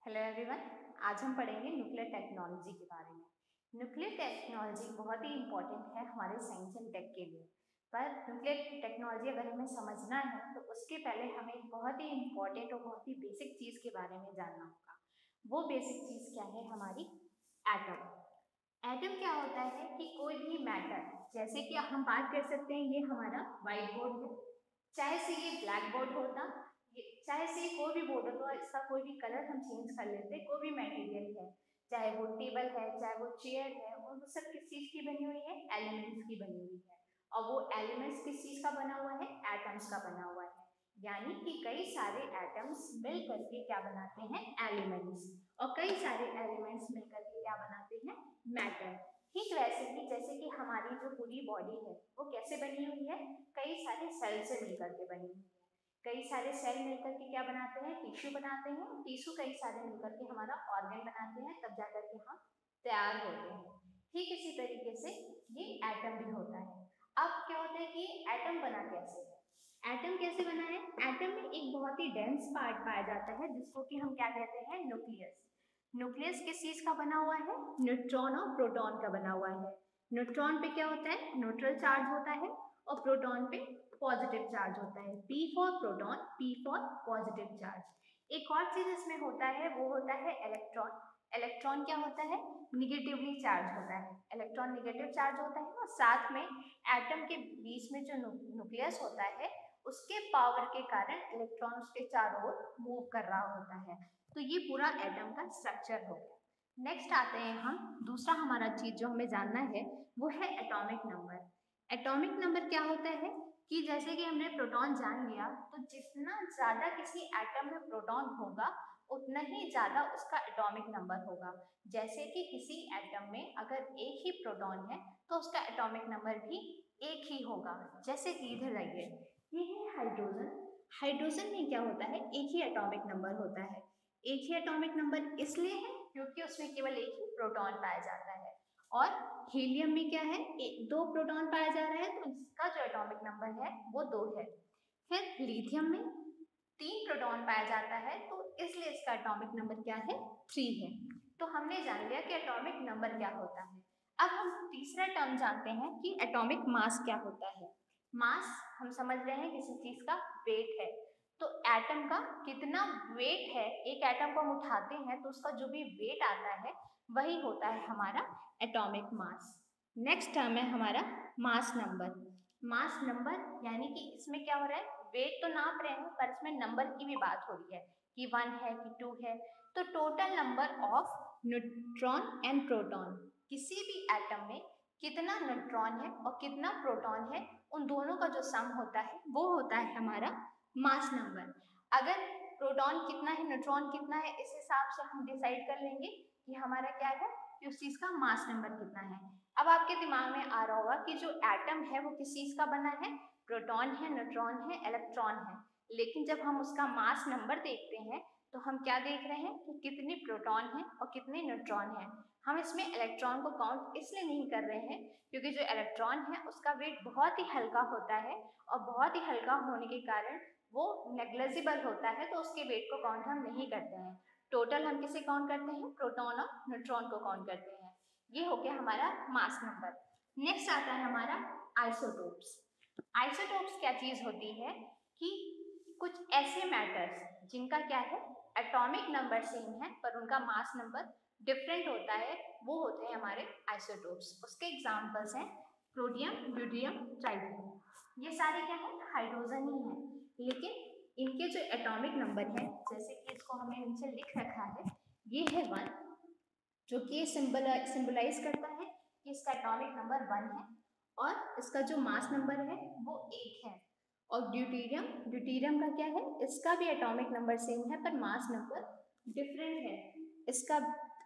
Hello everyone. आज हम पढ़ेंगे न्यूक्लियर टेक्नोलॉजी के बारे में। न्यूक्लियर टेक्नोलॉजी बहुत ही इम्पोर्टेंट है हमारे साइंस एंड टेक के लिए। पर न्यूक्लियर टेक्नोलॉजी अगर हमें समझना है तो उसके पहले हमें एक बहुत ही इम्पोर्टेंट और बहुत ही बेसिक चीज़ के बारे में जानना होगा। वो बेसिक चीज़ क्या है? हमारी एटम। एटम क्या होता है कि कोई भी मैटर, जैसे कि हम बात कर सकते हैं ये हमारा व्हाइट बोर्ड है, चाहे से ये ब्लैक बोर्ड होता, चाहे से कोई भी बोर्ड हो, इसका कोई भी कलर हम चेंज कर लेते, कोई भी मटेरियल है, चाहे वो टेबल है, चाहे वो चेयर है, और वो सब किस चीज की बनी हुई है? एलिमेंट्स की बनी हुई है। और वो एलिमेंट्स किस चीज का बना हुआ है? एटम्स का बना हुआ है। यानी कि कई सारे एटम्स मिल करके क्या बनाते हैं? एलिमेंट्स। और कई सारे एलिमेंट्स मिल करके क्या बनाते हैं? मैटर। ठीक वैसे ही जैसे कि हमारी जो पूरी बॉडी है वो कैसे बनी हुई है? कई सारे सेल से मिलकर के बनी हुई है। कई सारे सेल मिलकर के क्या बनाते हैं? टिश्यू बनाते हैं। टिश्यू कई सारे मिलकर के हमारा ऑर्गन बनाते हैं, तब जाकर के हम तैयार होते हैं। ठीक इसी तरीके से ये एटम भी होता है। अब क्या होता है कि एटम बना कैसे है? एटम कैसे बना है? एटम में एक बहुत ही डेंस पार्ट पाया जाता है जिसको कि हम क्या कहते हैं? न्यूक्लियस। न्यूक्लियस किस चीज का बना हुआ है? न्यूट्रॉन और प्रोटॉन का बना हुआ है। न्यूट्रॉन पे क्या होता है? न्यूट्रल चार्ज होता है, और प्रोटॉन पे पॉजिटिव चार्ज होता है। P for proton, P for positive charge. एक और चीज इसमें होता है, वो होता है इलेक्ट्रॉन। इलेक्ट्रॉन क्या होता है? निगेटिवली चार्ज होता है। इलेक्ट्रॉन निगेटिव चार्ज होता है, और साथ में एटम के बीच में जो न्यूक्लियस होता है उसके पावर के कारण इलेक्ट्रॉन उसके चारों ओर मूव कर रहा होता है। तो ये पूरा एटम का स्ट्रक्चर हो गया। नेक्स्ट आते हैं हम, दूसरा हमारा चीज जो हमें जानना है वो है एटॉमिक नंबर। एटॉमिक नंबर क्या होता है कि जैसे कि हमने प्रोटॉन जान लिया, तो जितना ज्यादा किसी एटम में प्रोटॉन होगा उतना ही ज्यादा उसका एटॉमिक नंबर होगा। जैसे कि किसी एटम में अगर एक ही प्रोटॉन है तो उसका एटॉमिक नंबर भी एक ही होगा। जैसे कि इधर आइए, ये है हाइड्रोजन। हाइड्रोजन में क्या होता है? एक ही एटॉमिक नंबर होता है। एक ही एटॉमिक नंबर इसलिए है क्योंकि उसमें केवल एक ही प्रोटॉन पाया जाता है। और हीलियम में क्या है? दो प्रोटॉन पाया जा रहा है, तो इसका जो एटॉमिक नंबर है वो 2 है। फिर लिथियम में 3 प्रोटॉन पाया जाता है, तो इसलिए इसका एटॉमिक नंबर क्या है? 3 है। तो हमने जान लिया कि एटॉमिक नंबर क्या होता है। अब हम तीसरा टर्म जानते हैं कि एटॉमिक मास क्या होता है। मास हम समझ रहे हैं किसी चीज का वेट है। तो एटम का कितना वेट है, एक एटम को हम उठाते हैं तो उसका जो भी वेट आता है वही होता है हमारा एटॉमिक मास। नेक्स्ट टर्म है हमारा मास नंबर। मास नंबर यानी कि इसमें क्या हो रहा है? वेट तो नाप रहे हैं पर इसमें नंबर की भी बात हो रही है कि 1 है कि 2 है। तो total number of neutron and proton, किसी भी एटम में कितना न्यूट्रॉन है और कितना प्रोटॉन है, उन दोनों का जो सम होता है वो होता है हमारा मास नंबर। अगर प्रोटॉन कितना है, न्यूट्रॉन कितना है, इस हिसाब से हम डिसाइड कर लेंगे कि हमारा क्या है, कि उस चीज का मास नंबर कितना है। अब आपके दिमाग में आ रहा होगा कि जो एटम है वो किस चीज का बना है? प्रोटॉन है, न्यूट्रॉन है, इलेक्ट्रॉन है। लेकिन जब हम उसका मास नंबर देखते हैं तो हम क्या देख रहे हैं कि कितने प्रोटॉन है और कितने न्यूट्रॉन है। हम इसमें इलेक्ट्रॉन को काउंट इसलिए नहीं कर रहे हैं क्योंकि जो इलेक्ट्रॉन है उसका वेट बहुत ही हल्का होता है, और बहुत ही हल्का होने के कारण वो नेग्लिजिबल होता है, तो उसके वेट को काउंट हम नहीं करते हैं। टोटल हम किसे काउंट करते हैं? प्रोटॉन और न्यूट्रॉन को काउंट करते हैं। ये हो गया हमारा मास नंबर। नेक्स्ट आता है हमारा आइसोटोप्स। आइसोटोप्स क्या चीज होती है कि कुछ ऐसे मैटर्स जिनका क्या है, एटॉमिक नंबर सेम है पर उनका मास नंबर डिफरेंट होता है, वो होते हैं हमारे आइसोटोप्स। उसके एग्जांपल्स हैं प्रोटियम, ड्यूटेरियम, ट्राइटियम। ये सारे क्या है? हाइड्रोजन ही है, लेकिन इनके जो एटॉमिक नंबर है, जैसे कि इसको हमने नीचे लिख रखा है, ये है 1, जो कि सिंबलाइज करता है कि इसका एटॉमिक नंबर 1 है, और इसका जो मास नंबर है वो 1 है। और ड्यूटेरियम, ड्यूटेरियम का क्या है? इसका भी एटॉमिक नंबर सेम है पर मास नंबर डिफरेंट है। इसका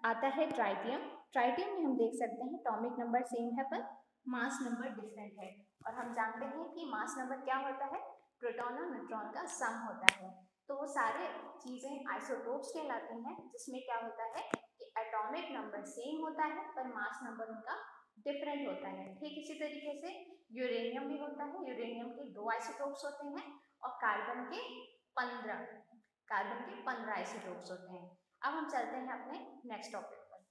आता है ट्राइटियम। ट्राइटियम में हम देख सकते हैं एटॉमिक नंबर सेम है पर मास नंबर डिफरेंट है। और हम जानते हैं कि मास नंबर क्या होता है? प्रोटॉन और न्यूट्रॉन का सम होता है। तो वो सारे चीजें आइसोटोप्स कहलाती हैं, जिसमें क्या होता है कि एटॉमिक नंबर सेम होता है पर मास नंबर उनका डिफरेंट होता है। ठीक इसी तरीके से यूरेनियम भी होता है। यूरेनियम के 2 आइसोटोप्स होते हैं और कार्बन के 15 आइसोटोप्स होते हैं। अब हम चलते हैं अपने नेक्स्ट टॉपिक पर।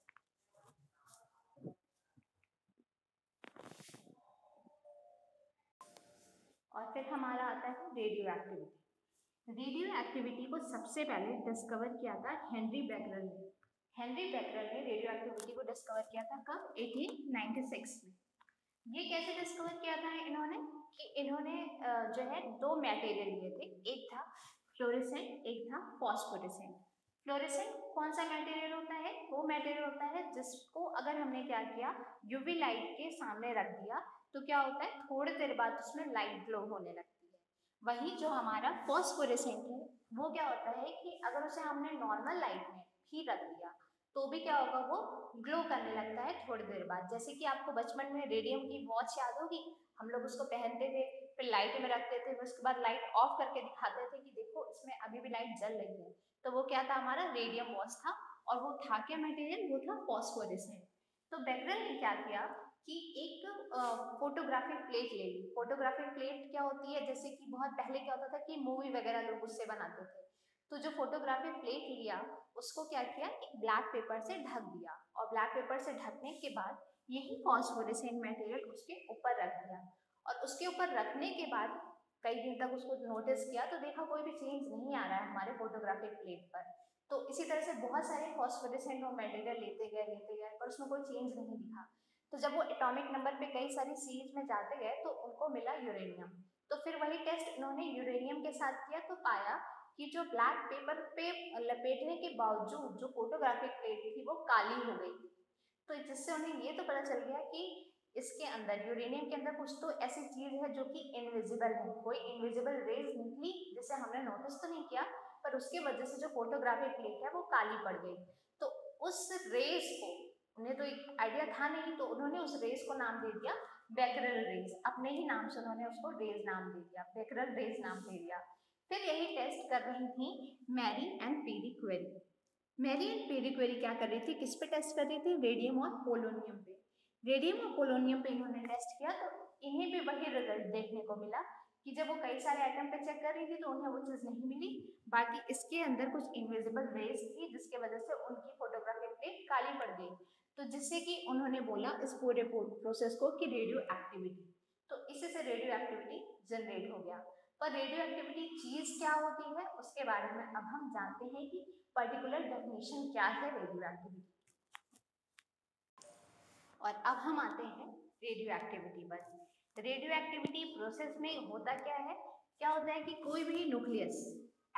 और फिर हमारा आता है रेडियो एक्टिविटी। रेडियो एक्टिविटी को सबसे पहले डिस्कवर किया था हेनरी बेकरल ने। हेनरी बेकरल ने रेडियो एक्टिविटी को डिस्कवर किया था कब? 1896 में। ये कैसे डिस्कवर किया था इन्होंने कि इन्होंने जो है दो मटेरियल लिए थे, एक था फ्लोरेसेंट, एक था फॉस्फोरेसेंट। फ्लोरेसेंट कौन सा मटेरियल होता है? वो मटेरियल होता है जिसको अगर हमने क्या किया, यूवी लाइट के सामने रख दिया तो क्या होता है, थोड़ी देर बाद उसमें लाइट ग्लो होने लगती है। वही जो हमारा फॉस्फोरेसेंट है वो क्या होता है कि अगर उसे हमने नॉर्मल लाइट में भी रख दिया तो भी क्या होगा, वो ग्लो करने लगता है थोड़ी देर बाद। जैसे कि आपको बचपन में रेडियम की वॉच याद होगी, हम लोग उसको पहनते थे, फिर लाइट में रखते थे, उसके बाद लाइट ऑफ करके दिखाते थे कि देखो इसमें अभी भी लाइट जल रही है। तो वो क्या था, हमारा रेडियम वॉच था। और वो था क्या मटेरियल? वो था फॉस्फोरेसेंट। तो बेकरल ने क्या किया कि एक फोटोग्राफिक प्लेट ले ली। फोटोग्राफिक प्लेट क्या होती है, जैसे कि बहुत पहले क्या होता था कि मूवी वगैरह लोग उससे बनाते थे। तो जो फोटोग्राफिक प्लेट लिया उसको क्या किया, एक ब्लैक पेपर से ढक दिया, और ब्लैक पेपर से ढकने के बाद यही फॉस्फोरेसेंट मटेरियल उसके ऊपर रख दिया। और उसके ऊपर रखने के बाद कई दिन तक उसको नोटिस किया तो देखा कोई भी चेंज नहीं आ रहा है हमारे फोटोग्राफिक प्लेट पर। तो इसी तरह से बहुत सारे फॉस्फोरेसेंट मटेरियल लेते गए पर उसमें कोई चेंज नहीं दिखा। तो जब वो एटॉमिक नंबर पे कई सारी सीरीज में जाते गए तो उनको मिला यूरेनियम। तो फिर वही टेस्ट इन्होंने यूरेनियम के साथ किया तो पाया कि जो ब्लैक पेपर पे लपेटने के बावजूद जो फोटोग्राफिक प्लेट थी वो काली हो गई थी। तो जिससे उन्हें ये तो पता चल गया कि इसके अंदर, यूरेनियम के अंदर, कुछ तो ऐसी चीज है जो कि इनविजिबल है, कोई इनविजिबल रेज निकली जिसे हमने नोटिस तो नहीं किया, पर उसके वजह से जो फोटोग्राफिक प्लेट है वो काली पड़ गई। तो उस रेस को, उन्हें तो एक आइडिया था नहीं, तो उन्होंने उस रेस को नाम दे दिया बेकरल रेस। अपने ही नाम से उन्होंने उसको रेस नाम दे दिया, बेकरल रेस नाम दे दिया। फिर यही टेस्ट कर रही थी Marie and Pierre Curie. Marie and Pierre Curie क्या कर रही थी, किस पे टेस्ट कर रही थी? रेडियम और पोलोनियम पे। रेडियम और पोलोनियम पे इन्होंने टेस्ट किया तो इन्हें भी वही रिजल्ट देखने को मिला कि जब वो कई सारे आइटम पे चेक कर रही थी तो उन्हें वो चीज नहीं मिली। बाकी इसके अंदर कुछ इनविजिबल रेज थी जिसके वजह से उनकी फोटोग्राफिक प्लेट काली पड़ गई। तो जिससे कि उन्होंने बोला इस पूरे प्रोसेस को कि रेडियो एक्टिविटी। तो इसी से रेडियो एक्टिविटी जनरेट हो गया। पर रेडियो एक्टिविटी चीज क्या होती है उसके बारे में अब हम जानते हैं कि पर्टिकुलर डेफिनेशन क्या है रेडियो एक्टिविटी। और अब हम आते हैं रेडियो एक्टिविटी पर। रेडियो एक्टिविटी प्रोसेस में होता क्या है, क्या होता है कि कोई भी न्यूक्लियस,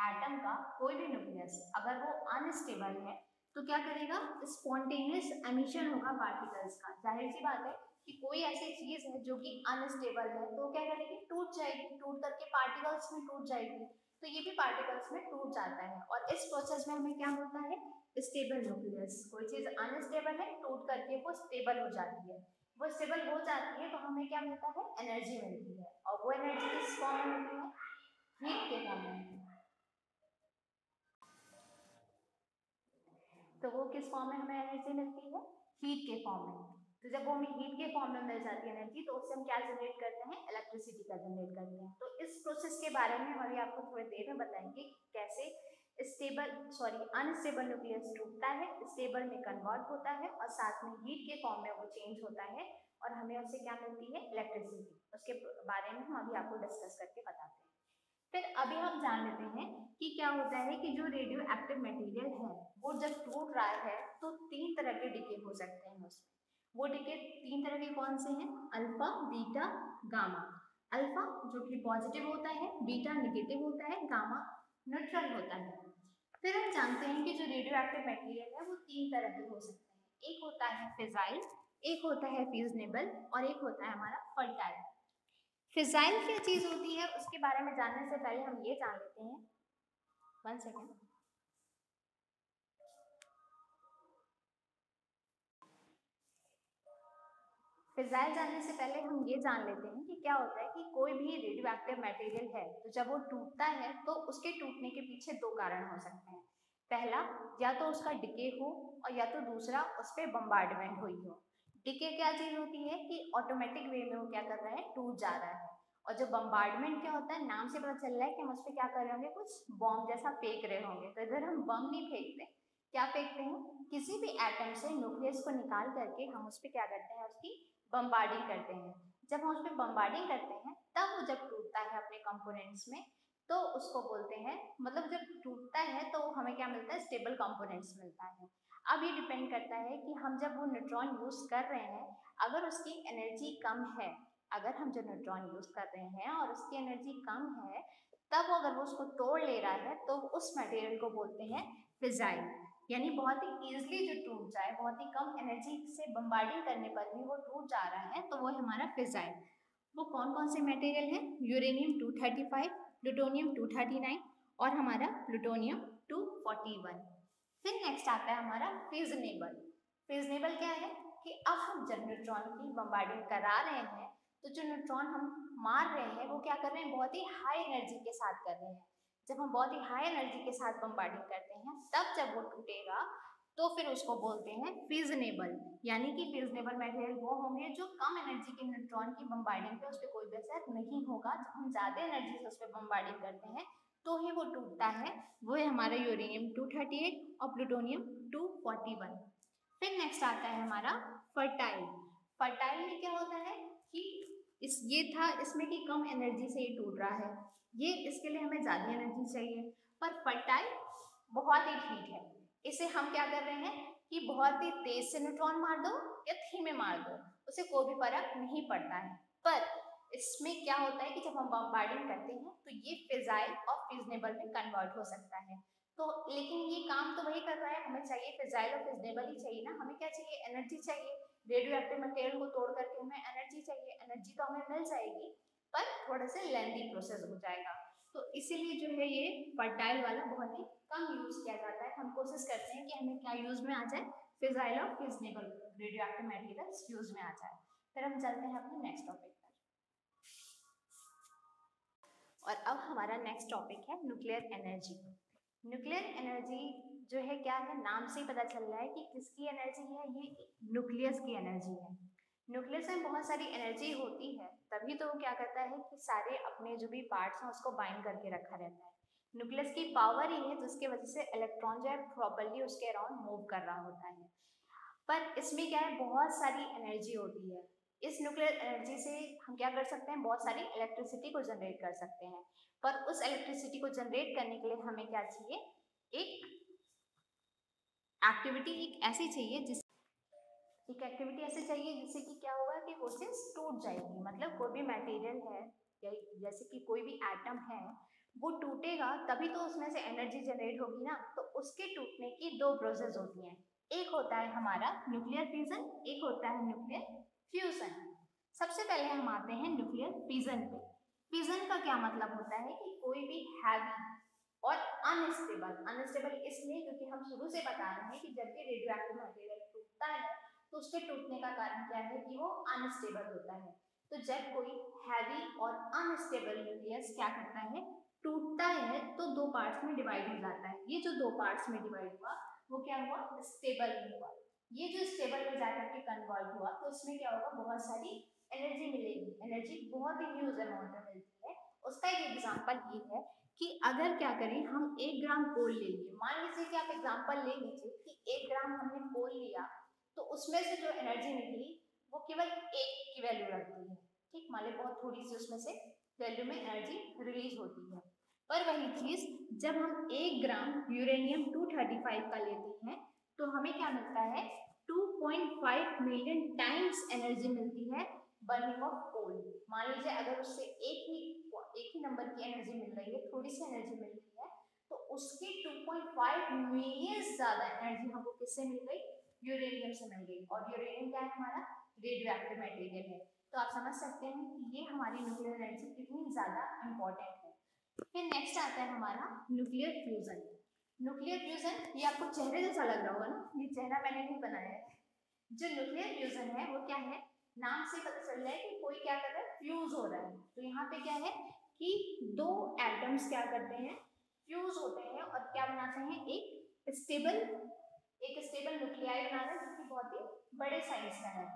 एटम का कोई भी न्यूक्लियस अगर वो अनस्टेबल है तो क्या करेगा, स्पॉन्टेनियस एमिशन होगा पार्टिकल्स का। जाहिर सी बात है कि कोई ऐसी चीज है जो कि अनस्टेबल है तो क्या करेगी, टूट जाएगी, टूट करके पार्टिकल्स में टूट जाएगी। तो ये भी पार्टिकल्स में टूट जाता है और इस प्रोसेस में हमें क्या होता है, स्टेबल न्यूक्लियस। कोई चीज अनस्टेबल है, टूट करके वो स्टेबल हो जाती है। वो स्टेबल हो जाती है तो हमें क्या मिलता है, एनर्जी मिलती है। और वो एनर्जी किस फॉर्म में होती है, हीट के फॉर्म में। तो वो किस फॉर्म में हमें एनर्जी मिलती है, हीट के फॉर्म में। तो जब वो हमें हीट के फॉर्म में मिल जाती है एनर्जी तो उससे हम क्या जनरेट करते हैं, इलेक्ट्रिसिटी का जनरेट करते हैं। तो इस प्रोसेस के बारे में हम अभी आपको थोड़ी देर में बताएंगे कैसे अनस्टेबल न्यूक्लियस टूटता है, स्टेबल में कन्वर्ट होता है और साथ में हीट के फॉर्म में वो चेंज होता है और हमें उससे क्या मिलती है, इलेक्ट्रिसिटी। उसके बारे में हम अभी आपको डिस्कस करके बताते हैं। फिर अभी हम जान लेते हैं कि क्या होता है कि जो रेडियो एक्टिव मटेरियल है वो जब टूट रहा है तो तीन तरह के डिके हो सकते हैं उसमें। वो डिके तीन तरह के कौन से हैं, अल्फा, बीटा, गामा। अल्फा जो कि पॉजिटिव होता है, बीटा नेगेटिव होता है, गामा न्यूट्रल होता है। फिर हम जानते हैं कि जो रेडियो एक्टिव मटेरियल है वो तीन तरह के हो सकते हैं। एक होता है फिजाइल, एक होता है फ्यूजनेबल और एक होता है हमारा फर्टाइल। फिजाइल क्या चीज होती है उसके बारे में जानने से पहले हम ये जान लेते हैं, 1 सेकेंड। फिजाइल जानने से पहले हम ये जान लेते हैं कि क्या होता है कि कोई भी रेडियो एक्टिव मटेरियल है तो जब वो टूटता है तो उसके टूटने के पीछे दो कारण हो सकते हैं। पहला, या तो उसका डिके हो और या तो दूसरा उस पर बम्बार्डमेंट हुई हो। डिके क्या चीज होती है कि ऑटोमेटिक वे में वो क्या कर रहा है, टूट जा रहा है। और जो बम्बार्डमेंट क्या होता है, नाम से पता चल रहा है कि हम उस पर क्या कर रहे होंगे, कुछ बॉम्ब जैसा फेंक रहे होंगे। तो इधर हम बम नहीं फेंकते, क्या फेंकते हैं, किसी भी एटम से न्यूक्लियस को निकाल करके हम उस पर क्या करते हैं, उसकी बम्बार्डिंग करते हैं। जब हम उस पर बम्बार्डिंग करते हैं तब वो जब टूटता है अपने कंपोनेंट्स में, तो उसको बोलते हैं, मतलब जब टूटता है तो हमें क्या मिलता है, स्टेबल कंपोनेंट्स मिलता है। अब ये डिपेंड करता है कि हम जब वो न्यूट्रॉन यूज कर रहे हैं, अगर उसकी एनर्जी कम है, अगर हम जो न्यूट्रॉन यूज कर रहे हैं और उसकी एनर्जी कम है, तब अगर वो उसको तोड़ ले रहा है तो उस मटेरियल को बोलते हैं फिजाइल। यानी बहुत ही इजीली जो टूट जाए, बहुत ही कम एनर्जी से बम्बार्डिंग करने पर भी वो टूट जा रहा है, तो वो है हमारा फिजाइल। वो कौन कौन से मटेरियल हैं, यूरेनियम 235, प्लूटोनियम 239 और हमारा प्लूटोनियम 241। फिर नेक्स्ट आता है हमारा फिजनेबल। फिजनेबल क्या है कि अब हम जब न्यूट्रॉन की बम्बार्डिंग करा रहे हैं, तो जो न्यूट्रॉन हम मार रहे हैं वो क्या कर रहे हैं, बहुत ही हाई एनर्जी के साथ कर रहे हैं। जब हम बहुत ही हाई एनर्जी के साथ बम्बार्डिंग करते हैं, तब जब वो टूटेगा तो फिर उसको बोलते हैं फिजनेबल। यानी कि फिजनेबल मटेरियल वो होंगे जो कम एनर्जी के न्यूट्रॉन की बम्बार्डिंग पे उस पर कोई भी असर नहीं होगा। जब हम ज़्यादा एनर्जी से उस पर बम्बार्डिंग करते हैं तो ही वो टूटता है। वो है हमारा यूरेनियम 238 और प्लूटोनियम 241। फिर नेक्स्ट आता है हमारा फर्टाइल। फर्टाइल में क्या होता है कि ये था इसमें कि कम एनर्जी से ये टूट रहा है, ये इसके लिए हमें ज़्यादा एनर्जी चाहिए। पर फर्टाइल बहुत ही ठीक है, इसे हम क्या कर रहे हैं कि बहुत ही तेज से न्यूट्रॉन मार दो या धीमे मार दो, उसे कोई भी फर्क नहीं पड़ता है। पर इसमें क्या होता है कि जब हम बम्बार्डिंग करते हैं तो ये फिजाइल और फिजनेबल में कन्वर्ट हो सकता है। तो लेकिन ये काम तो वही कर रहा है, हमें चाहिए फिजाइल और फिजनेबल ही चाहिए ना, हमें क्या चाहिए, एनर्जी चाहिए। रेडियो एक्टिव मटेरियल को तोड़ करके हमें एनर्जी चाहिए, एनर्जी तो हमें मिल जाएगी पर थोड़ा सा लेंदी प्रोसेस हो जाएगा। तो इसीलिए जो है ये फर्टाइल वाला बहुत ही कम यूज किया जाता है। हम कोशिश करते हैं कि हमें क्या यूज में आ जाए, फिजाइल और फिजनेबल रेडियो एक्टिव मटेरियल्स यूज में आ जाए। फिर हम चलते हैं अपने नेक्स्ट टॉपिक पर। और अब हमारा नेक्स्ट टॉपिक है न्यूक्लियर एनर्जी। न्यूक्लियर एनर्जी जो है क्या है, नाम से ही पता चल रहा है कि किसकी एनर्जी है, ये न्यूक्लियस की एनर्जी है। न्यूक्लियस में बहुत सारी एनर्जी होती है, तभी तो वो क्या करता है कि सारे अपने जो भी पार्ट्स हैं उसको बाइंड करके रखा रहता है। न्यूक्लियस की पावर ही है जिसकी वजह से इलेक्ट्रॉन जो है प्रॉपर्ली उसके अराउंड मूव कर रहा होता है। पर इसमें क्या है, बहुत सारी एनर्जी होती है। इस न्यूक्लियर एनर्जी से हम क्या कर सकते हैं, बहुत सारी इलेक्ट्रिसिटी को जनरेट कर सकते हैं। पर उस इलेक्ट्रिसिटी को जनरेट करने के लिए हमें क्या चाहिए, एक एक्टिविटी एक ऐसी चाहिए जिससे कि क्या होगा कि वो चीज टूट जाएगी। मतलब कोई भी मटेरियल है जैसे कि कोई भी एटम है, वो टूटेगा तभी तो उसमें से एनर्जी जनरेट होगी ना। तो उसके टूटने की दो प्रोसेस होती हैं, एक होता है हमारा न्यूक्लियर फिजन, एक होता है न्यूक्लियर फ्यूजन। सबसे पहले हम आते हैं न्यूक्लियर फिजन पे। फिजन का क्या मतलब होता है कि कोई भी हैवी और अनस्टेबल इसलिए क्योंकि हम शुरू से बता रहे हैं कि जब भी रेडियो एक्टिव मटेरियल टूटता है तो उसके टूटने का कारण क्या है कि वो अनस्टेबल होता है। तो जब कोई हैवी और अनस्टेबल न्यूक्लियस क्या करता है, टूटता है, तो दो पार्ट्स में डिवाइड हो जाता है। ये जो दो पार्ट्स में डिवाइड हुआ वो क्या हुआ, स्टेबल में हुआ। ये जो स्टेबल में जाकर के कन्वर्ट हुआ तो इसमें क्या होगा, बहुत सारी एनर्जी मिलेगी, एनर्जी बहुत ही ह्यूज अमाउंट में मिलती है। उसका एक एग्जांपल ये है कि अगर क्या करें, हम 1 ग्राम कोल ले लिए, मान लीजिए कि आप एग्जांपल ले लीजिए कि 1 ग्राम हमने कोल लिया, तो उसमें से जो एनर्जी निकली वो केवल 1 की वैल्यू रखती है। ठीक, मान लीजिए बहुत थोड़ी सी उसमें से वैल्यू में एनर्जी रिलीज होती है। पर वही चीज जब हम 1 ग्राम यूरेनियम 235 का लेते हैं तो हमें क्या मिलता है, 2.5 मिलियन टाइम्स एनर्जी मिलती है बर्निंग ऑफ कोल। मान लीजिए अगर उससे एक ही नंबर की एनर्जी मिल रही है, थोड़ी सी एनर्जी मिल रही है, तो उसकी 2.5 मिलियन ज्यादा एनर्जी हमको किससे मिल गई, यूरेनियम से मिल गई। और यूरेनियम क्या है, हमारा रेडियो एक्टिव मटेरियल है। तो आप समझ सकते हैं कि ये हमारी न्यूक्लियर एनर्जी कितनी ज्यादा इंपॉर्टेंट है। फिर नेक्स्ट आता है हमारा न्यूक्लियर फ्यूजन। न्यूक्लियर फ्यूजन, ये आपको चेहरे जैसा लग रहा होगा ना, ये चेहरा मैंने नहीं बनाया है। जो न्यूक्लियर फ्यूजन है वो क्या है, नाम से पता चल रहा है कि कोई क्या कर रहा है, फ्यूज हो रहा है। तो यहाँ पे क्या है कि दो एटम्स क्या करते हैं, फ्यूज होते हैं और क्या बनाते हैं, एक स्टेबल न्यूक्लियाई बनाना है जो कि बहुत ही बड़े साइज का है।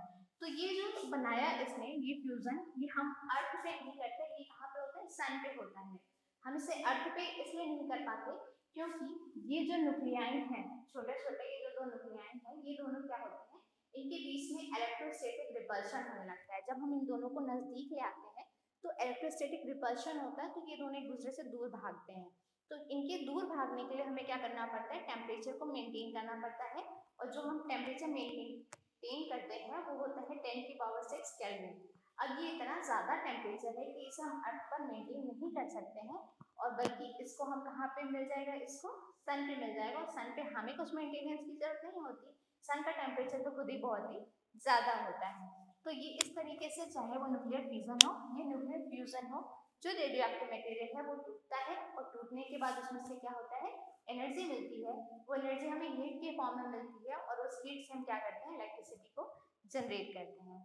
तो ये जो बनाया इसने, ये फ्यूजन, ये हम अर्थ पे नहीं करते, ये कहाँ पे होता है, सन पे होता है। हम इसे अर्थ पे इसलिए नहीं कर पाते क्योंकि ये जो न्यूक्लियाई हैं, छोटे छोटे ये जो दो न्यूक्लियाई हैं, ये दोनों क्या होते हैं, इनके बीच में इलेक्ट्रोस्टैटिक रिपल्शन होने लगता है। जब हम इन दोनों को नजदीक ले आते हैं तो इलेक्ट्रोस्टैटिक रिपल्शन होता है, तो ये दोनों एक दूसरे से दूर भागते हैं। तो इनके दूर भागने के लिए हमें क्या करना पड़ता है, टेम्परेचर को मेंटेन करना पड़ता है। और जो हम टेम्परेचर मेंटेन करते हैं वो होता है 10⁶ केल्विन। अब ये इतना ज़्यादा टेम्परेचर है कि इसे हम अर्थ पर मेंटेन नहीं कर सकते हैं, और बल्कि इसको हम कहाँ पे मिल जाएगा, इसको सन पे मिल जाएगा। और सन पे हमें कुछ मेंटेनेंस की जरूरत नहीं होती, सन का टेम्परेचर तो खुद ही बहुत ही ज़्यादा होता है। तो ये इस तरीके से, चाहे वो न्यूक्लियर फिजन हो या न्यूक्लियर फ्यूजन हो, जो रेडियो एक्टिव मटेरियल है वो टूटता है, और टूटने के बाद उसमें से क्या होता है, एनर्जी मिलती है। वो एनर्जी हमें हीट के फॉर्म में मिलती है, और उस हीट से हम क्या करते हैं, इलेक्ट्रिसिटी को जनरेट करते हैं।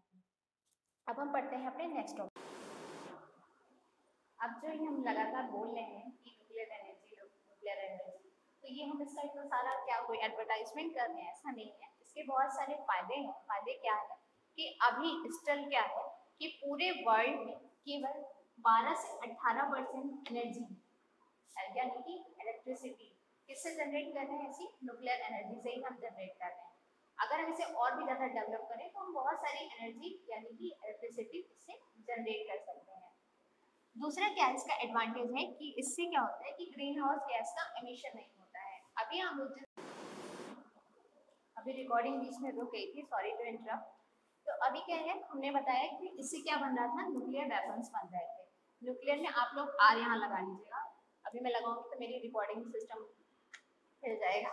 अब हम पढ़ते हैं अपने नेक्स्ट टॉपिक। अब जो ये हम लगातार बोल रहे हैं कि न्यूक्लियर एनर्जी, न्यूक्लियर एनर्जी, तो ये हम इसका इतना सारा क्या कोई एडवर्टाइजमेंट कर रहे हैं, ऐसा नहीं है। इसके बहुत सारे फायदे हैं। फायदे क्या है कि अभी स्टिल क्या है कि पूरे वर्ल्ड में केवल 12 से 18% एनर्जी, यानी कि इलेक्ट्रिसिटी, किससे जनरेट कर रहे हैं, ऐसी न्यूक्लियर एनर्जी से ही हम जनरेट कर रहे हैं। अगर हम इसे और भी ज़्यादा डेवलप करें तो हम बहुत सारी एनर्जी यानी कि इलेक्ट्रिसिटी इससे जनरेट कर सकते हैं। दूसरा क्या है इसका एडवांटेज है कि इससे क्या होता है कि ग्रीन हाउस गैस का एमिशन नहीं होता है। अभी रिकॉर्डिंग बीच में रुक गई थी, सॉरी टू इंटरप्ट। तो अभी क्या है, हमने बताया कि इससे क्या बन रहा था, न्यूक्लियर वेपन्स बन रहे थे। न्यूक्लियर में आप लोग आर यहाँ लगा लीजिएगा, अभी मैं लगाऊंगी तो मेरी रिकॉर्डिंग सिस्टम हिल जाएगा।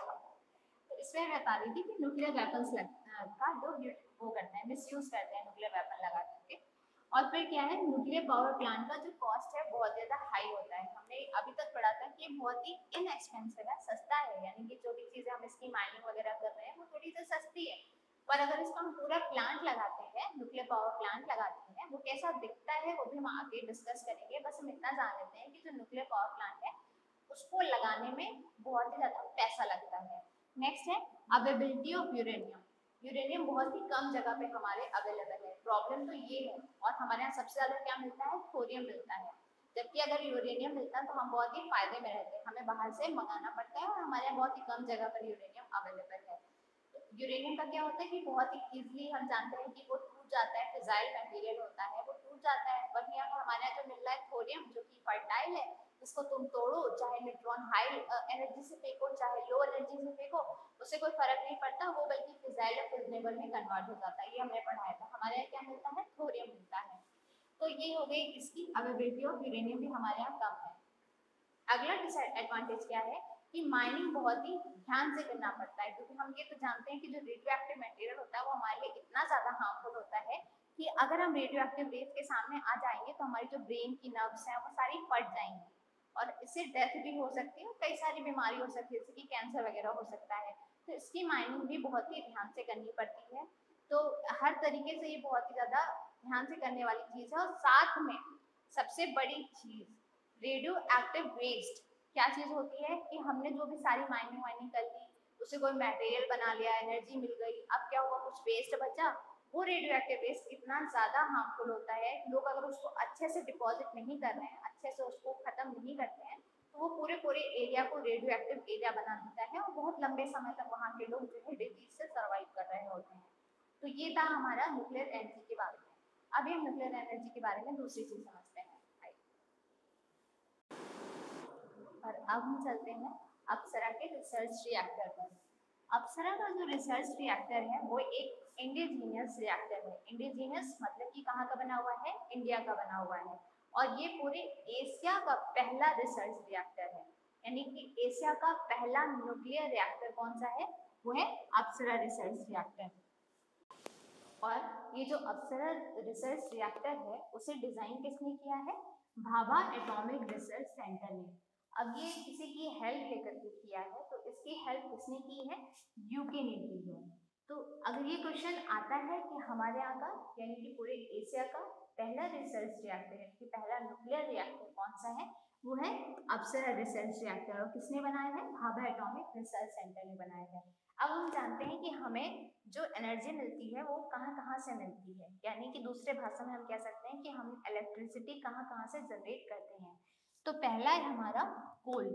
तो इसमें मैं बता रही थी कि न्यूक्लियर वेपन्स का लोग वो करते हैं, मिसयूज करते हैं न्यूक्लियर वेपन लगा करके। और फिर क्या है, न्यूक्लियर पावर प्लांट का जो कॉस्ट है बहुत ज़्यादा हाई होता है। हमने अभी तक पढ़ा था कि बहुत ही इनएक्सपेंसिव है, सस्ता है, यानी कि जो भी चीज़ें हम इसकी माइनिंग वगैरह कर रहे हैं वो थोड़ी सी सस्ती है। पर अगर इसको हम पूरा प्लांट लगाते हैं, न्यूक्लियर पावर प्लांट लगाते हैं, वो कैसा दिखता है वो भी हम आगे डिस्कस करेंगे। बस हम इतना जान लेते हैं कि जो न्यूक्लियर पावर प्लांट है उसको लगाने में बहुत ही ज़्यादा पैसा लगता है। नेक्स्ट है अवेलेबिलिटी ऑफ यूरेनियम। यूरेनियम बहुत ही कम जगह पे हमारे अवेलेबल है। प्रॉब्लम तो ये है, और हमारे यहाँ सबसे ज़्यादा क्या मिलता है, थोरियम मिलता है। जबकि अगर यूरेनियम मिलता तो हम बहुत ही फायदे में रहते हैं। हमें बाहर से मंगाना पड़ता है, और हमारे यहाँ बहुत ही कम जगह पर यूरेनियम अवेलेबल है। तो यूरेनियम का क्या होता है कि बहुत ही ईजिली हम जानते हैं कि वो टूट जाता है, फिजाइल मटेरियल होता है, वो टूट जाता है। वहीं अगर हमारे यहाँ जो मिल रहा है थोरियम, जो कि फर्टाइल है, इसको तुम तोड़ो, चाहे न्यूट्रॉन हाई एनर्जी से फेंको चाहे लो एनर्जी से फेंको, उससे कोई फर्क नहीं पड़ता, वो बल्कि फिजाइल और फिजनेबल में कन्वर्ट हो जाता है। ये हमने पढ़ाया था। हमारे यहाँ क्या मिलता है, थोरियम मिलता है। तो ये हो गई इसकी अवेलेबिलिटी ऑफ यूरेनियम भी हमारे यहाँ कम है। अगला डिसएडवांटेज क्या है कि माइनिंग बहुत ही ध्यान से करना पड़ता है, क्योंकि हम ये तो जानते हैं कि जो रेडियो एक्टिव मटेरियल होता है वो हमारे लिए इतना ज़्यादा हार्मफुल होता है कि अगर हम रेडियो एक्टिव रेज के सामने आ जाएंगे तो हमारी जो ब्रेन की नर्व्स हैं वो सारी फट जाएंगी, और इससे डेथ भी हो सकती है, कई सारी बीमारी हो सकती है, जैसे कि कैंसर वगैरह हो सकता है। तो इसकी माइनिंग भी बहुत ही ध्यान से करनी पड़ती है। तो हर तरीके से ये बहुत ही ज़्यादा ध्यान से करने वाली चीज़ है। और साथ में सबसे बड़ी चीज़, रेडियो एक्टिव वेस्ट क्या चीज़ होती है कि हमने जो भी सारी माइनिंग वाइनिंग कर ली, उसे कोई मटेरियल बना लिया, एनर्जी मिल गई, अब क्या हुआ, कुछ वेस्ट बचा। वो रेडियो एक्टिव वेस्ट इतना ज़्यादा हार्मफुल होता है, लोग अगर उसको अच्छे से डिपॉजिट नहीं कर रहे हैं, अच्छे से उसको ख़त्म नहीं करते हैं, तो वो पूरे पूरे एरिया को रेडियो एक्टिव एरिया बना देता है, और बहुत लंबे समय तक वहाँ के लोग जो है डिजीज से सर्वाइव कर रहे होते हैं। तो ये था हमारा न्यूक्लियर एनर्जी के बारे में। अभी हम न्यूक्लियर एनर्जी के बारे में दूसरी चीज़ समझते हैं। और अब हम चलते हैं अप्सरा के रिसर्च रिएक्टर पर। अप्सरा का जो रिसर्च रिएक्टर है वो एक इंडिजीनियस रिएक्टर है। इंडिजीनियस मतलब कि कहाँ का बना हुआ है, इंडिया का बना हुआ है। और ये पूरे एशिया का पहला रिसर्च रिएक्टर है, यानी कि एशिया का पहला न्यूक्लियर रिएक्टर कौन सा है, वो है अप्सरा रिसर्च रिएक्टर। और ये जो अप्सरा रिसर्च रिएक्टर है उसे डिजाइन किसने किया है, भाभा एटॉमिक रिसर्च सेंटर ने। अब ये किसी की हेल्प लेकर के किया है, तो इसकी हेल्प किसने की है, यूके ने की है। तो अगर ये क्वेश्चन आता है कि हमारे यहाँ का यानी कि पूरे एशिया का पहला रिसर्च रिएक्टर यानी कि पहला न्यूक्लियर रिएक्टर कौन सा है, वो है अप्सरा रिसर्च रिएक्टर। और किसने बनाया है, भाभा एटॉमिक रिसर्च सेंटर ने बनाया है। अब हम जानते हैं कि हमें जो एनर्जी मिलती है वो कहाँ कहाँ से मिलती है, यानी कि दूसरे भाषा में हम कह सकते हैं कि हम इलेक्ट्रिसिटी कहाँ कहाँ से जनरेट करते हैं। तो पहला है हमारा कोल।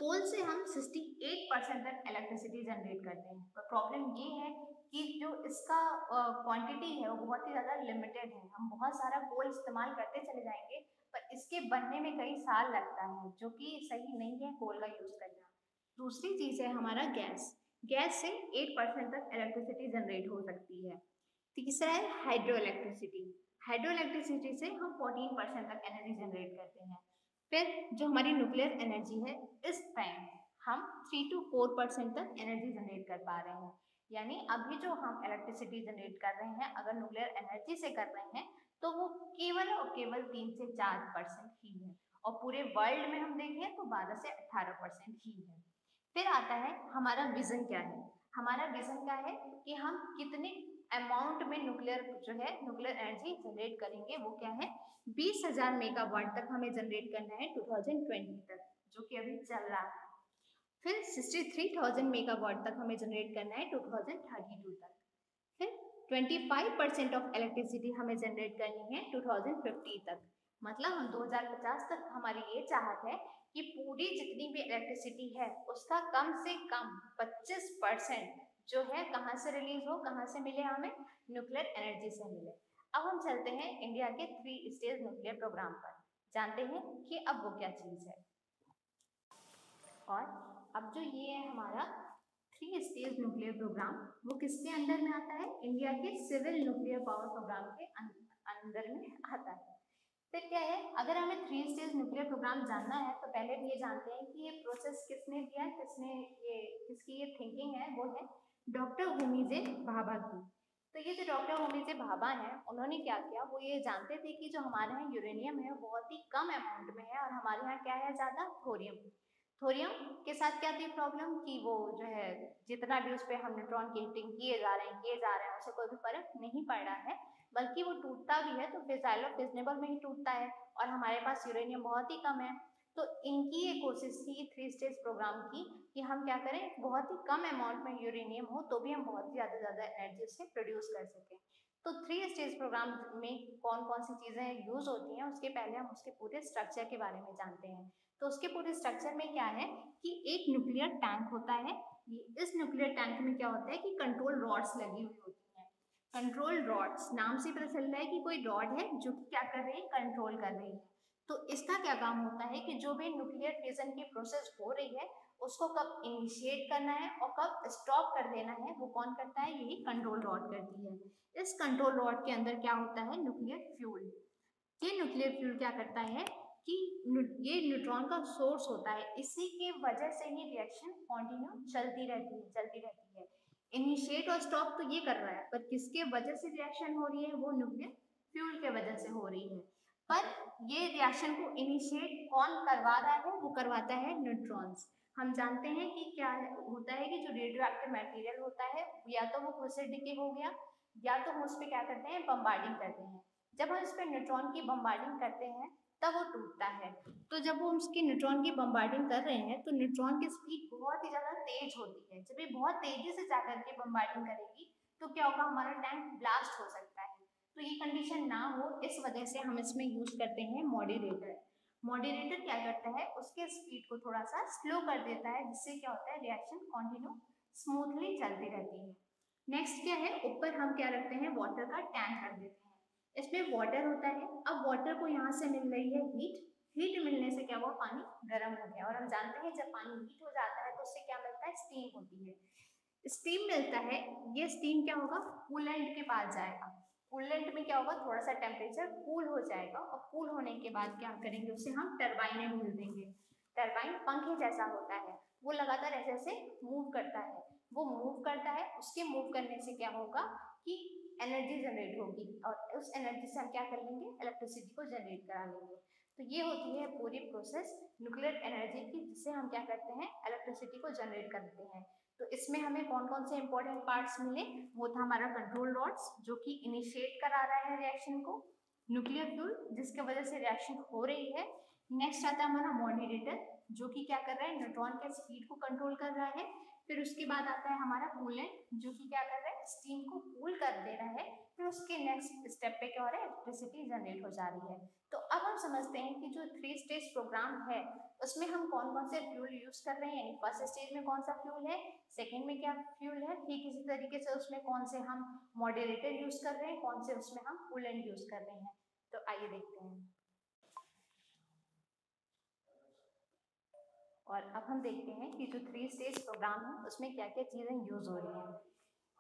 कोल से हम 68% तक इलेक्ट्रिसिटी जनरेट करते हैं, पर प्रॉब्लम ये है कि जो इसका क्वांटिटी है वो बहुत ही ज़्यादा लिमिटेड है। हम बहुत सारा कोल इस्तेमाल करते चले जाएंगे, पर इसके बनने में कई साल लगता है, जो कि सही नहीं है कोल का यूज़ करना। दूसरी चीज़ है हमारा गैस। गैस से 8% तक इलेक्ट्रिसिटी जनरेट हो सकती है। तीसरा है हाइड्रो इलेक्ट्रिसिटी। हाइड्रो इलेक्ट्रिसिटी से हम 14% तक एनर्जी जनरेट करते हैं। फिर जो हमारी न्यूक्लियर एनर्जी है, इस टाइम हम 3 to 4% तक एनर्जी जनरेट कर पा रहे हैं। यानी अभी जो हम इलेक्ट्रिसिटी जनरेट कर रहे हैं, अगर न्यूक्लियर एनर्जी से कर रहे हैं, तो वो केवल और केवल 3 से 4% ही है, और पूरे वर्ल्ड में हम देखें तो 12 से 18% ही है। फिर आता है हमारा विजन क्या है। हमारा विजन क्या है कि हम कितने अमाउंट में न्यूक्लियर जो है न्यूक्लियर एनर्जी जनरेट करेंगे, वो क्या है 20,000 मेगावाट तक हमें जनरेट करना है 2020 तक, जो कि अभी चल रहा है। फिर 63,000 मेगावाट तक हमें जनरेट करना है 2032 तक। फिर 25% ऑफ इलेक्ट्रिसिटी हमें जनरेट करनी है 2050 तक। मतलब हम 2050 तक हमारी ये चाहत है कि पूरी जितनी भी इलेक्ट्रिसिटी है उसका कम से कम 25% जो है कहाँ से रिलीज हो, कहाँ से मिले हमें, न्यूक्लियर एनर्जी से मिले। अब हम चलते हैं इंडिया के 3 स्टेज न्यूक्लियर प्रोग्राम पर, जानते हैं कि अब वो क्या चीज़ है। और अब जो ये है हमारा 3 स्टेज न्यूक्लियर प्रोग्राम, वो किसके अंदर में आता है, इंडिया के सिविल न्यूक्लियर पावर प्रोग्राम के अंदर में आता है। फिर क्या है, अगर हमें 3 स्टेज न्यूक्लियर प्रोग्राम जानना है तो पहले हम ये जानते हैं कि ये प्रोसेस किसने दिया है, किसकी ये थिंकिंग है, वो है डॉक्टर होमी जे भाभा की। तो ये जो डॉक्टर होमी जे भाभा हैं, उन्होंने क्या किया, वो ये जानते थे कि जो हमारे यहाँ यूरेनियम है वो बहुत ही कम अमाउंट में है, और हमारे यहाँ क्या है ज़्यादा, थोरियम। थोरियम के साथ क्या थी प्रॉब्लम कि वो जो है जितना भी उस पर हम न्यूट्रॉन की हीटिंग किए जा रहे हैं उससे कोई भी फर्क नहीं पड़ रहा है, बल्कि वो टूटता भी है तो फिजाइल और फिजनेबल में ही टूटता है, और हमारे पास यूरेनियम बहुत ही कम है। तो इनकी ये कोशिश थी 3 स्टेज प्रोग्राम की कि हम क्या करें, बहुत ही कम अमाउंट में यूरेनियम हो तो भी हम बहुत ही ज़्यादा एनर्जी से प्रोड्यूस कर सकें। तो 3 स्टेज प्रोग्राम में कौन कौन सी चीज़ें यूज होती हैं, उसके पहले हम उसके पूरे स्ट्रक्चर के बारे में जानते हैं। तो उसके पूरे स्ट्रक्चर में क्या है कि एक न्यूक्लियर टैंक होता है। इस न्यूक्लियर टैंक में क्या होता है कि कंट्रोल रॉड्स लगी हुई होती हैं। कंट्रोल रॉड्स नाम से पता चल रहा है कि कोई रॉड है जो कि क्या कर रही है, कंट्रोल कर रही है। तो इसका क्या काम होता है कि जो भी न्यूक्लियर फिजन की प्रोसेस हो रही है उसको कब इनिशिएट करना है और कब स्टॉप कर देना है, वो कौन करता है, यही कंट्रोल रॉड करती है। इस कंट्रोल रॉड के अंदर क्या होता है, न्यूक्लियर फ्यूल। ये न्यूक्लियर फ्यूल क्या करता है कि ये न्यूट्रॉन का सोर्स होता है, इसी की वजह से ही रिएक्शन कंटिन्यू चलती रहती है। इनिशिएट और स्टॉप तो ये कर रहा है, पर किसके वजह से रिएक्शन हो रही है, वो न्यूक्लियर फ्यूल के वजह से हो रही है। पर ये रिएक्शन को इनिशिएट कौन करवा रहा है, वो करवाता है न्यूट्रॉन्स। हम जानते हैं कि क्या होता है कि जो रेडियो एक्टिव मटेरियल होता है, या तो वो खुद से डिके हो गया, या तो हम उस पर क्या करते हैं, बम्बार्डिंग करते हैं। जब हम इस पर न्यूट्रॉन की बम्बार्डिंग करते हैं तब वो टूटता है। तो जब वो उसकी न्यूट्रॉन की बम्बार्डिंग कर रहे हैं तो न्यूट्रॉन की स्पीड बहुत ही ज़्यादा तेज होती है। जब ये बहुत तेजी से जाकर के बम्बार्डिंग करेगी तो क्या होगा, हमारा टैंक ब्लास्ट हो सकता है। तो ये कंडीशन ना हो, इस वजह से हम इसमें यूज करते हैं मॉडरेटर। मॉडरेटर क्या करता है, उसके स्पीड को थोड़ा सा स्लो कर देता है, जिससे क्या होता है, रिएक्शन कंटिन्यू स्मूथली चलती रहती है। नेक्स्ट क्या है, ऊपर हम क्या रखते हैं, वाटर का टैंक रख देते हैं। इसमें वाटर होता है। अब वाटर को यहाँ से मिल रही है हीट। हीट मिलने से क्या हुआ, पानी गर्म हो गया, और हम जानते हैं जब पानी हीट हो जाता है तो उससे क्या मिलता है, स्टीम होती है। स्टीम मिलता है, ये स्टीम क्या होगा, कूलेंट के पास जाएगा। कूलेंट में क्या होगा, थोड़ा सा टेम्परेचर कूल हो जाएगा, और कूल होने के बाद क्या करेंगे, उसे हम टरबाइन में भेज देंगे। टरबाइन पंखे जैसा होता है, वो लगातार ऐसे ऐसे मूव करता है। वो मूव करता है, उसके मूव करने से क्या होगा कि एनर्जी जनरेट होगी, और उस एनर्जी से हम क्या कर लेंगे, इलेक्ट्रिसिटी को जनरेट करा लेंगे। तो ये होती है पूरी प्रोसेस न्यूक्लियर एनर्जी की, जिससे हम क्या करते हैं, इलेक्ट्रिसिटी को जनरेट करते हैं। तो इसमें हमें कौन कौन से इंपॉर्टेंट पार्ट्स मिले, वो था हमारा कंट्रोल रॉड्स जो कि इनिशिएट करा रहा है रिएक्शन को, न्यूक्लियर फ्यूल जिसके वजह से रिएक्शन हो रही है। नेक्स्ट आता है हमारा मॉडरेटर जो कि क्या कर रहा है, न्यूट्रॉन के स्पीड को कंट्रोल कर रहा है। फिर उसके बाद आता है हमारा कूलेंट, जो कि क्या कर रहा है, स्टीम को कूल कर दे रहा है। फिर उसके नेक्स्ट स्टेप पे क्या हो रहा है, इलेक्ट्रिसिटी जनरेट हो जा रही है। तो अब हम समझते हैं कि जो 3 स्टेज प्रोग्राम है उसमें हम कौन कौन से फ्यूल यूज कर रहे हैं, यानी फर्स्ट स्टेज में कौन सा फ्यूल है, सेकेंड में क्या फ्यूल है, ठीक इसी तरीके से उसमें कौन से हम मॉडरेटर यूज कर रहे हैं, कौन से उसमें हम कूलेंट यूज कर रहे हैं। तो आइए देखते हैं। और अब हम देखते हैं कि जो 3 स्टेज प्रोग्राम है उसमें क्या क्या चीजें यूज हो रही हैं।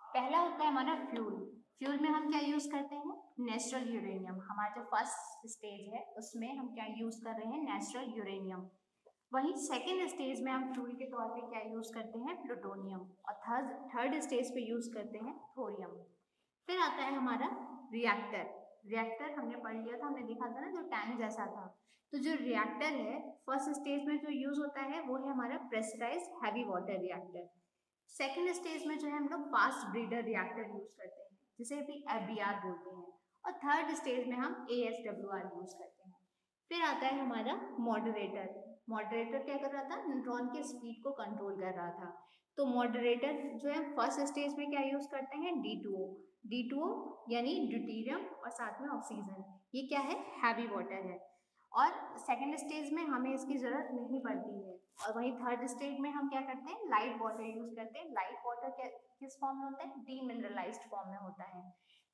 पहला होता है हमारा फ्यूल। फ्यूल में हम क्या यूज करते हैं, नेचुरल यूरेनियम। हमारा जो फर्स्ट स्टेज है उसमें हम क्या यूज कर रहे हैं, नेचुरल यूरेनियम। वहीं सेकेंड स्टेज में हम फ्यूल के तौर पे क्या यूज करते हैं, प्लूटोनियम। और थर्ड स्टेज पे यूज करते हैं थोरियम। फिर आता है हमारा रिएक्टर। रिएक्टर हमने पढ़ लिया था, हमने देखा था ना, जो टैंक जैसा था। तो जो रिएक्टर है फर्स्ट स्टेज में जो यूज होता है वो है हमारा pressurized heavy water reactor. Second stage में जो है हम लोग फास्ट ब्रीडर रिएक्टर यूज करते हैं, जिसे भी FBR बोलते हैं। और थर्ड स्टेज में हम ASWR यूज करते हैं। फिर आता है हमारा मॉडरेटर। मॉडरेटर क्या कर रहा था, न्यूट्रॉन के स्पीड को कंट्रोल कर रहा था। तो मॉडरेटर जो है फर्स्ट स्टेज में क्या यूज करते हैं, D2O। D2O यानी ड्यूटीरियम और साथ में ऑक्सीजन, ये क्या है, हैवी वाटर है। और सेकेंड स्टेज में हमें इसकी जरूरत नहीं पड़ती है। और वहीं थर्ड स्टेज में हम क्या करते हैं, लाइट वाटर यूज करते हैं। लाइट वाटर किस फॉर्म में होता है, डीमिनरलाइज्ड फॉर्म में होता है।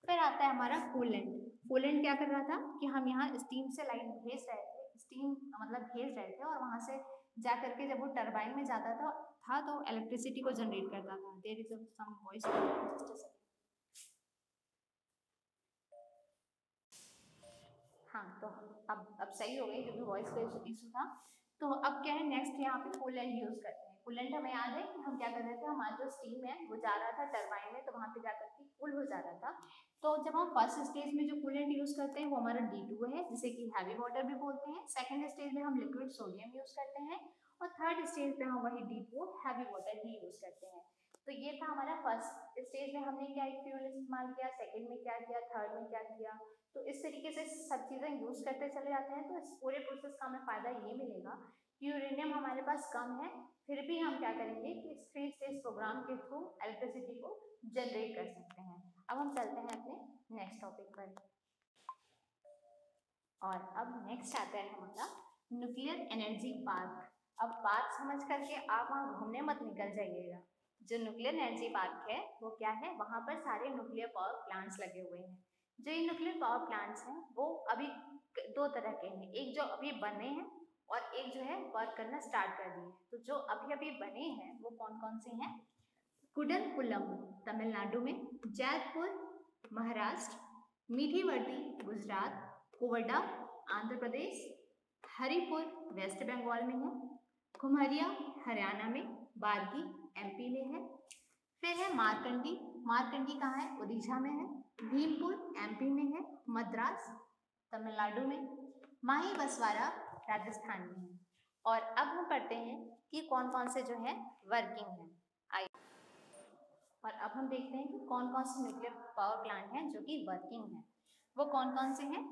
फिर आता है हमारा कूलेंट। कूलेंट क्या कर रहा था कि हम यहाँ स्टीम से लाइट भेज रहे थे, स्टीम मतलब भेज रहे थे, और वहां से जा करके जब वो टरबाइन में जाता था तो इलेक्ट्रिसिटी को जनरेट करता था। There is some voice, just a second. हाँ, तो अब सही हो गई, क्योंकि वॉइस का इशू था। तो अब क्या है, नेक्स्ट यहाँ पे कूलेंट यूज करते हैं। कूलेंट हमें याद है कि हम क्या कर रहे थे, हमारा जो स्टीम है वो जा रहा था टरबाइन में, तो वहां पे जाकर के कूल हो जा रहा था। तो जब हम फर्स्ट स्टेज में जो कूलेंट यूज करते हैं वो हमारा D2 है, जिसे कि हैवी वाटर भी बोलते हैं। सेकेंड स्टेज में हम लिक्विड सोडियम यूज करते हैं, और थर्ड स्टेज पे हम वही D2O हैवी वाटर ही यूज करते हैं। तो ये था हमारा फर्स्ट स्टेज में हमने क्या फ्यूल इस्तेमाल किया, सेकेंड में क्या किया, थर्ड में क्या किया। तो इस तरीके से सब चीज़ें यूज करते चले जाते हैं। तो इस पूरे प्रोसेस का हमें फायदा ये मिलेगा कि यूरेनियम हमारे पास कम है, फिर भी हम क्या करेंगे कि इस 3 स्टेज प्रोग्राम के थ्रू इलेक्ट्रिसिटी को जनरेट कर सकते हैं। अब हम चलते हैं अपने नेक्स्ट टॉपिक पर। और अब नेक्स्ट आता है हमारा न्यूक्लियर एनर्जी पार्क। अब पार्क समझ करके आप वहाँ घूमने मत निकल जाइएगा। जो न्यूक्लियर एनर्जी पार्क है वो क्या है, वहाँ पर सारे न्यूक्लियर पावर प्लांट्स लगे हुए हैं। जो ये न्यूक्लियर पावर प्लांट्स हैं वो अभी 2 तरह के हैं, एक जो अभी बने हैं और एक जो है वर्क करना स्टार्ट कर दिए हैं। तो जो अभी अभी बने हैं वो कौन कौन से हैं, कुडनकुलम तमिलनाडु में, जैतपुर महाराष्ट्र, मीठीवर्ती गुजरात, कोवडा आंध्र प्रदेश, हरिपुर वेस्ट बंगाल में है, कुम्हरिया हरियाणा में, बारगी MP में है। फिर है मारकंडी। मारकंडी कहाँ है, उड़ीसा में है। भीमपुर MP में है, मद्रास तमिलनाडु में, माही बसवाड़ा राजस्थान में है। और अब हम पढ़ते हैं कि कौन कौन से जो है वर्किंग है। आइए, और अब हम देखते हैं कि कौन कौन से न्यूक्लियर पावर प्लांट हैं जो कि वर्किंग है। वो कौन कौन से हैं,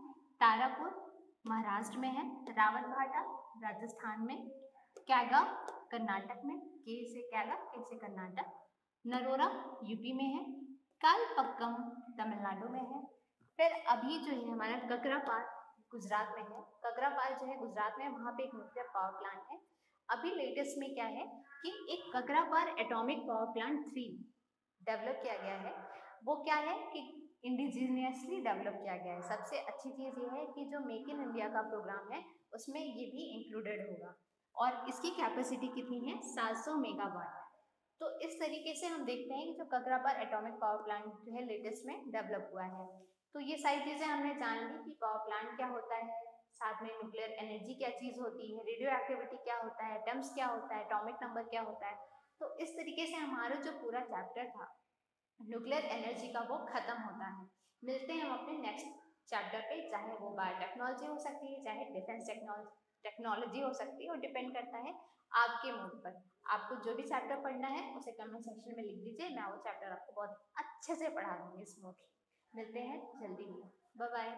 तारापुर महाराष्ट्र में है, रावतभाटा राजस्थान में, कैगा कर्नाटक में, के से कैगा, के से कर्नाटक, नरोरा UP में है, कालपक्कम तमिलनाडु में है। फिर अभी जो है हमारा ककरापार गुजरात में है। ककरापार जो है गुजरात में, वहाँ पे एक न्यूक्लियर पावर प्लांट है। अभी लेटेस्ट में क्या है कि एक Kakrapar atomic power plant 3 develop किया गया है। वो क्या है कि इंडिजीनियसली डेवलप किया गया है। सबसे अच्छी चीज़ ये है कि जो मेक इन इंडिया का प्रोग्राम है उसमें ये भी इंक्लूडेड होगा। और इसकी कैपेसिटी कितनी है, 700 मेगावाट। तो इस तरीके से हम देखते हैं कि जो ककरापार एटॉमिक पावर प्लांट जो है लेटेस्ट में डेवलप हुआ है। तो ये सारी चीज़ें हमने जान ली कि पावर प्लांट क्या होता है, साथ में न्यूक्लियर एनर्जी क्या चीज़ होती है, रेडियो एक्टिविटी क्या होता है, एटम्स क्या होता है, एटॉमिक नंबर क्या होता है। तो इस तरीके से हमारा जो पूरा चैप्टर था न्यूक्लियर एनर्जी का वो खत्म होता है। मिलते हैं हम अपने नेक्स्ट चैप्टर पे, चाहे वो बायोटेक्नोलॉजी हो सकती है, चाहे डिफेंस टेक्नोलॉजी हो सकती है, और डिपेंड करता है आपके मूड पर। आपको जो भी चैप्टर पढ़ना है उसे कमेंट सेक्शन में लिख दीजिए, मैं वो चैप्टर आपको बहुत अच्छे से पढ़ा दूंगी स्मूथली। मिलते हैं जल्दी ही, बाय बाय।